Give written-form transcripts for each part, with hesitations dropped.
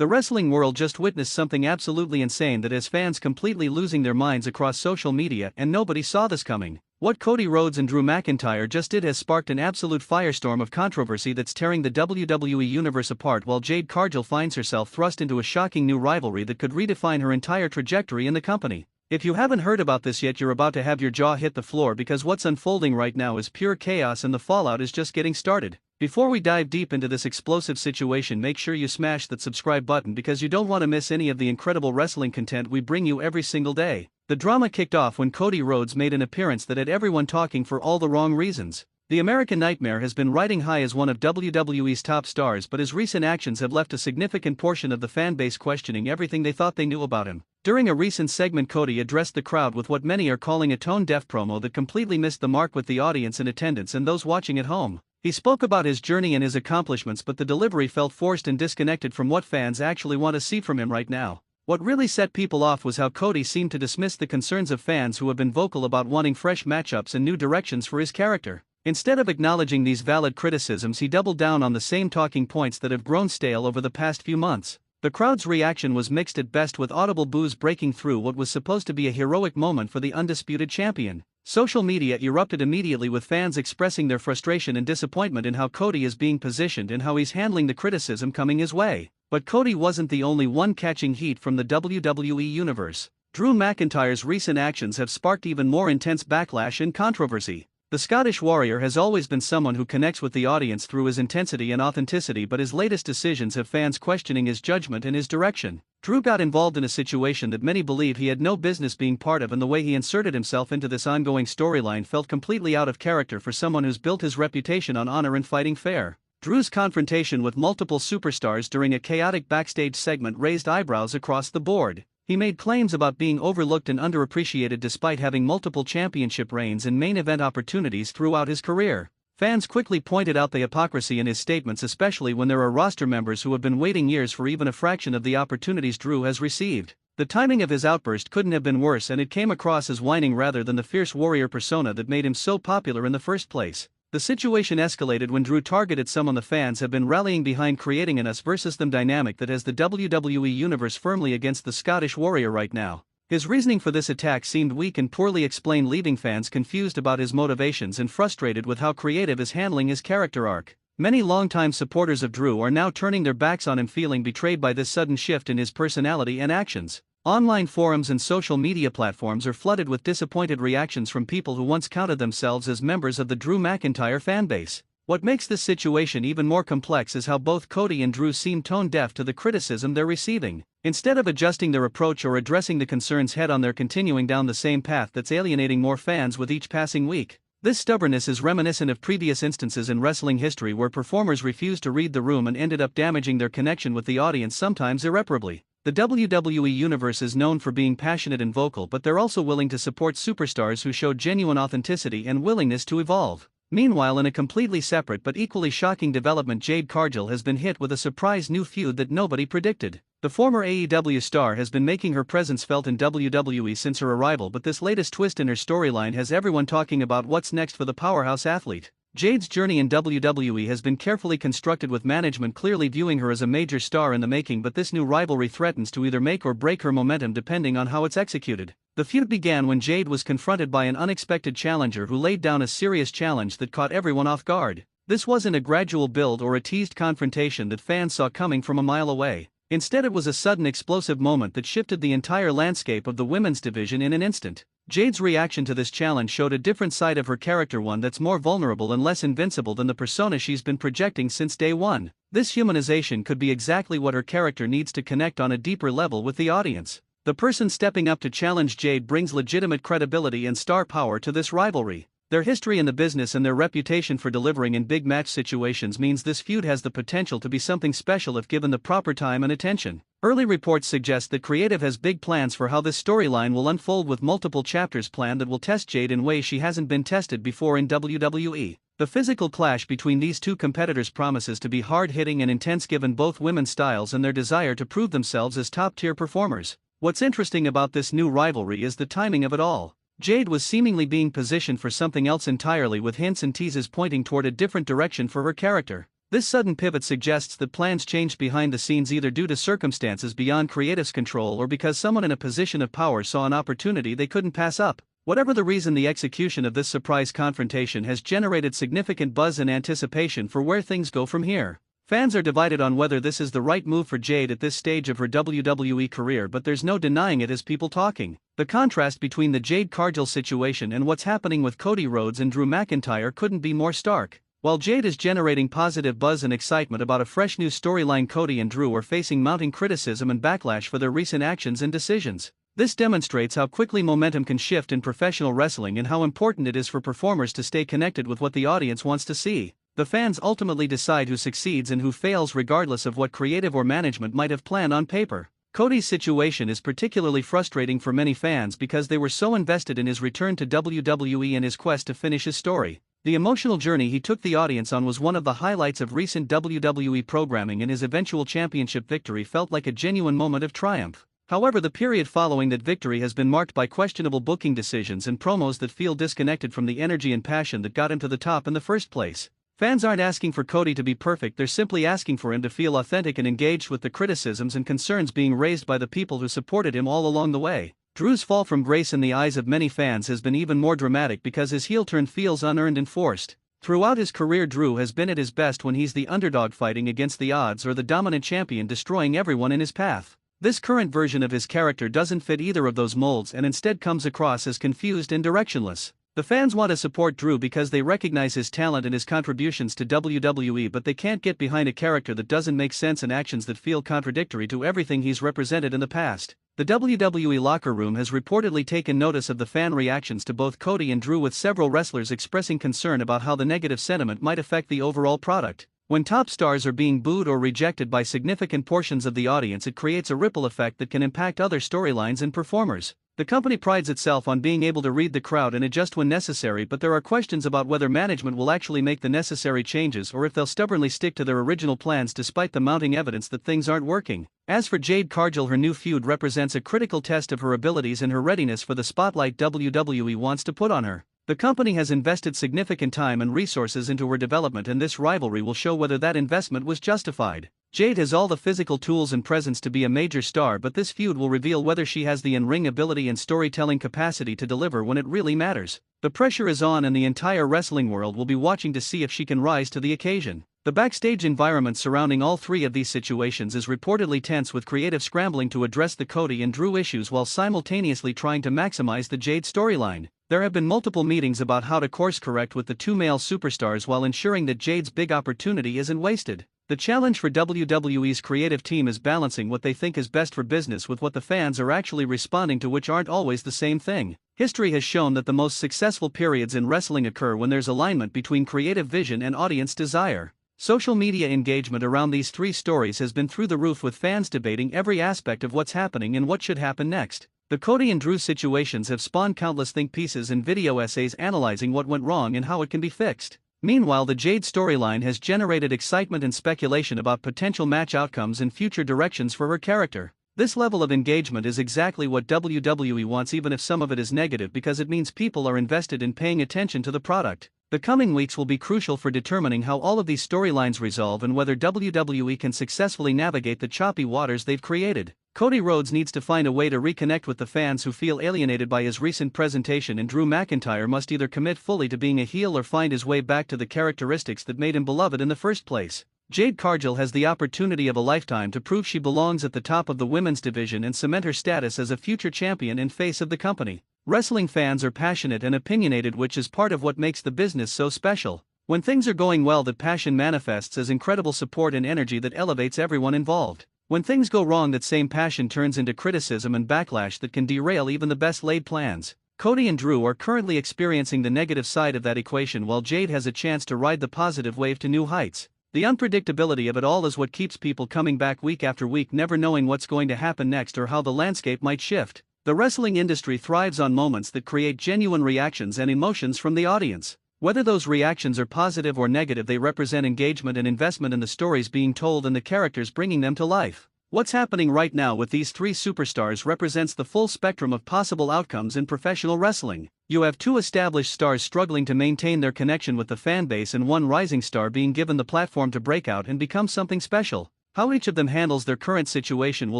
The wrestling world just witnessed something absolutely insane that has fans completely losing their minds across social media, and nobody saw this coming. What Cody Rhodes and Drew McIntyre just did has sparked an absolute firestorm of controversy that's tearing the WWE universe apart, while Jade Cargill finds herself thrust into a shocking new rivalry that could redefine her entire trajectory in the company. If you haven't heard about this yet, you're about to have your jaw hit the floor, because what's unfolding right now is pure chaos and the fallout is just getting started. Before we dive deep into this explosive situation, make sure you smash that subscribe button, because you don't want to miss any of the incredible wrestling content we bring you every single day. The drama kicked off when Cody Rhodes made an appearance that had everyone talking for all the wrong reasons. The American Nightmare has been riding high as one of WWE's top stars, but his recent actions have left a significant portion of the fan base questioning everything they thought they knew about him. During a recent segment, Cody addressed the crowd with what many are calling a tone-deaf promo that completely missed the mark with the audience in attendance and those watching at home. He spoke about his journey and his accomplishments, but the delivery felt forced and disconnected from what fans actually want to see from him right now. What really set people off was how Cody seemed to dismiss the concerns of fans who have been vocal about wanting fresh matchups and new directions for his character. Instead of acknowledging these valid criticisms, he doubled down on the same talking points that have grown stale over the past few months. The crowd's reaction was mixed at best, with audible boos breaking through what was supposed to be a heroic moment for the undisputed champion. Social media erupted immediately, with fans expressing their frustration and disappointment in how Cody is being positioned and how he's handling the criticism coming his way. But Cody wasn't the only one catching heat from the WWE universe. Drew McIntyre's recent actions have sparked even more intense backlash and controversy. The Scottish Warrior has always been someone who connects with the audience through his intensity and authenticity, but his latest decisions have fans questioning his judgment and his direction. Drew got involved in a situation that many believe he had no business being part of, and the way he inserted himself into this ongoing storyline felt completely out of character for someone who's built his reputation on honor and fighting fair. Drew's confrontation with multiple superstars during a chaotic backstage segment raised eyebrows across the board. He made claims about being overlooked and underappreciated despite having multiple championship reigns and main event opportunities throughout his career. Fans quickly pointed out the hypocrisy in his statements, especially when there are roster members who have been waiting years for even a fraction of the opportunities Drew has received. The timing of his outburst couldn't have been worse, and it came across as whining rather than the fierce warrior persona that made him so popular in the first place. The situation escalated when Drew targeted someone the fans have been rallying behind, creating an us versus them dynamic that has the WWE universe firmly against the Scottish Warrior right now. His reasoning for this attack seemed weak and poorly explained, leaving fans confused about his motivations and frustrated with how creative is handling his character arc. Many longtime supporters of Drew are now turning their backs on him, feeling betrayed by this sudden shift in his personality and actions. Online forums and social media platforms are flooded with disappointed reactions from people who once counted themselves as members of the Drew McIntyre fanbase. What makes this situation even more complex is how both Cody and Drew seem tone-deaf to the criticism they're receiving. Instead of adjusting their approach or addressing the concerns head-on, they're continuing down the same path that's alienating more fans with each passing week. This stubbornness is reminiscent of previous instances in wrestling history where performers refused to read the room and ended up damaging their connection with the audience, sometimes irreparably. The WWE universe is known for being passionate and vocal, but they're also willing to support superstars who show genuine authenticity and willingness to evolve. Meanwhile, in a completely separate but equally shocking development, Jade Cargill has been hit with a surprise new feud that nobody predicted. The former AEW star has been making her presence felt in WWE since her arrival, but this latest twist in her storyline has everyone talking about what's next for the powerhouse athlete. Jade's journey in WWE has been carefully constructed, with management clearly viewing her as a major star in the making, but this new rivalry threatens to either make or break her momentum depending on how it's executed. The feud began when Jade was confronted by an unexpected challenger who laid down a serious challenge that caught everyone off guard. This wasn't a gradual build or a teased confrontation that fans saw coming from a mile away. Instead, it was a sudden explosive moment that shifted the entire landscape of the women's division in an instant. Jade's reaction to this challenge showed a different side of her character, one that's more vulnerable and less invincible than the persona she's been projecting since day one. This humanization could be exactly what her character needs to connect on a deeper level with the audience. The person stepping up to challenge Jade brings legitimate credibility and star power to this rivalry. Their history in the business and their reputation for delivering in big match situations means this feud has the potential to be something special if given the proper time and attention. Early reports suggest that creative has big plans for how this storyline will unfold, with multiple chapters planned that will test Jade in ways she hasn't been tested before in WWE. The physical clash between these two competitors promises to be hard-hitting and intense, given both women's styles and their desire to prove themselves as top-tier performers. What's interesting about this new rivalry is the timing of it all. Jade was seemingly being positioned for something else entirely, with hints and teases pointing toward a different direction for her character. This sudden pivot suggests that plans changed behind the scenes either due to circumstances beyond creative's control or because someone in a position of power saw an opportunity they couldn't pass up. Whatever the reason, the execution of this surprise confrontation has generated significant buzz and anticipation for where things go from here. Fans are divided on whether this is the right move for Jade at this stage of her WWE career, but there's no denying it as people talking. The contrast between the Jade Cargill situation and what's happening with Cody Rhodes and Drew McIntyre couldn't be more stark. While Jade is generating positive buzz and excitement about a fresh new storyline, Cody and Drew are facing mounting criticism and backlash for their recent actions and decisions. This demonstrates how quickly momentum can shift in professional wrestling and how important it is for performers to stay connected with what the audience wants to see. The fans ultimately decide who succeeds and who fails, regardless of what creative or management might have planned on paper. Cody's situation is particularly frustrating for many fans because they were so invested in his return to WWE and his quest to finish his story. The emotional journey he took the audience on was one of the highlights of recent WWE programming, and his eventual championship victory felt like a genuine moment of triumph. However, the period following that victory has been marked by questionable booking decisions and promos that feel disconnected from the energy and passion that got him to the top in the first place. Fans aren't asking for Cody to be perfect, they're simply asking for him to feel authentic and engaged with the criticisms and concerns being raised by the people who supported him all along the way. Drew's fall from grace in the eyes of many fans has been even more dramatic because his heel turn feels unearned and forced. Throughout his career, Drew has been at his best when he's the underdog fighting against the odds or the dominant champion destroying everyone in his path. This current version of his character doesn't fit either of those molds and instead comes across as confused and directionless. The fans want to support Drew because they recognize his talent and his contributions to WWE, but they can't get behind a character that doesn't make sense and actions that feel contradictory to everything he's represented in the past. The WWE locker room has reportedly taken notice of the fan reactions to both Cody and Drew, with several wrestlers expressing concern about how the negative sentiment might affect the overall product. When top stars are being booed or rejected by significant portions of the audience, it creates a ripple effect that can impact other storylines and performers. The company prides itself on being able to read the crowd and adjust when necessary, but there are questions about whether management will actually make the necessary changes or if they'll stubbornly stick to their original plans despite the mounting evidence that things aren't working. As for Jade Cargill, her new feud represents a critical test of her abilities and her readiness for the spotlight WWE wants to put on her. The company has invested significant time and resources into her development, and this rivalry will show whether that investment was justified. Jade has all the physical tools and presence to be a major star, but this feud will reveal whether she has the in-ring ability and storytelling capacity to deliver when it really matters. The pressure is on, and the entire wrestling world will be watching to see if she can rise to the occasion. The backstage environment surrounding all three of these situations is reportedly tense, with creative scrambling to address the Cody and Drew issues while simultaneously trying to maximize the Jade storyline. There have been multiple meetings about how to course correct with the two male superstars while ensuring that Jade's big opportunity isn't wasted. The challenge for WWE's creative team is balancing what they think is best for business with what the fans are actually responding to, which aren't always the same thing. History has shown that the most successful periods in wrestling occur when there's alignment between creative vision and audience desire. Social media engagement around these three stories has been through the roof, with fans debating every aspect of what's happening and what should happen next. The Cody and Drew situations have spawned countless think pieces and video essays analyzing what went wrong and how it can be fixed. Meanwhile, the Jade storyline has generated excitement and speculation about potential match outcomes and future directions for her character. This level of engagement is exactly what WWE wants, even if some of it is negative, because it means people are invested in paying attention to the product. The coming weeks will be crucial for determining how all of these storylines resolve and whether WWE can successfully navigate the choppy waters they've created. Cody Rhodes needs to find a way to reconnect with the fans who feel alienated by his recent presentation, and Drew McIntyre must either commit fully to being a heel or find his way back to the characteristics that made him beloved in the first place. Jade Cargill has the opportunity of a lifetime to prove she belongs at the top of the women's division and cement her status as a future champion and face of the company. Wrestling fans are passionate and opinionated, which is part of what makes the business so special. When things are going well, that passion manifests as incredible support and energy that elevates everyone involved. When things go wrong, that same passion turns into criticism and backlash that can derail even the best laid plans. Cody and Drew are currently experiencing the negative side of that equation, while Jade has a chance to ride the positive wave to new heights. The unpredictability of it all is what keeps people coming back week after week, never knowing what's going to happen next or how the landscape might shift. The wrestling industry thrives on moments that create genuine reactions and emotions from the audience. Whether those reactions are positive or negative, they represent engagement and investment in the stories being told and the characters bringing them to life. What's happening right now with these three superstars represents the full spectrum of possible outcomes in professional wrestling. You have two established stars struggling to maintain their connection with the fanbase and one rising star being given the platform to break out and become something special. How each of them handles their current situation will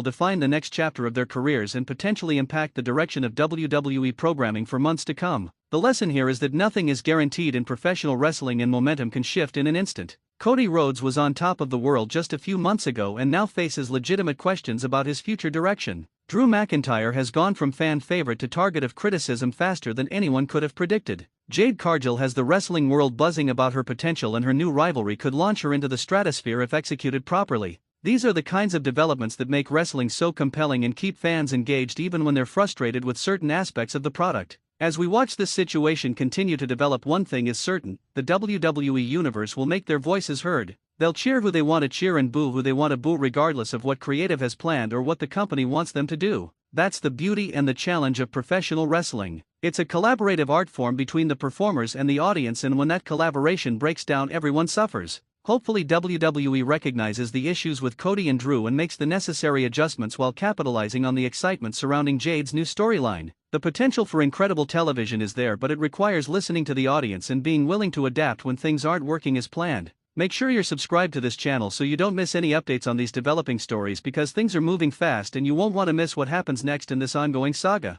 define the next chapter of their careers and potentially impact the direction of WWE programming for months to come. The lesson here is that nothing is guaranteed in professional wrestling and momentum can shift in an instant. Cody Rhodes was on top of the world just a few months ago and now faces legitimate questions about his future direction. Drew McIntyre has gone from fan favorite to target of criticism faster than anyone could have predicted. Jade Cargill has the wrestling world buzzing about her potential, and her new rivalry could launch her into the stratosphere if executed properly. These are the kinds of developments that make wrestling so compelling and keep fans engaged even when they're frustrated with certain aspects of the product. As we watch this situation continue to develop, one thing is certain: the WWE Universe will make their voices heard. They'll cheer who they want to cheer and boo who they want to boo, regardless of what creative has planned or what the company wants them to do. That's the beauty and the challenge of professional wrestling. It's a collaborative art form between the performers and the audience, and when that collaboration breaks down, everyone suffers. Hopefully WWE recognizes the issues with Cody and Drew and makes the necessary adjustments while capitalizing on the excitement surrounding Jade's new storyline. The potential for incredible television is there, but it requires listening to the audience and being willing to adapt when things aren't working as planned. Make sure you're subscribed to this channel so you don't miss any updates on these developing stories, because things are moving fast and you won't want to miss what happens next in this ongoing saga.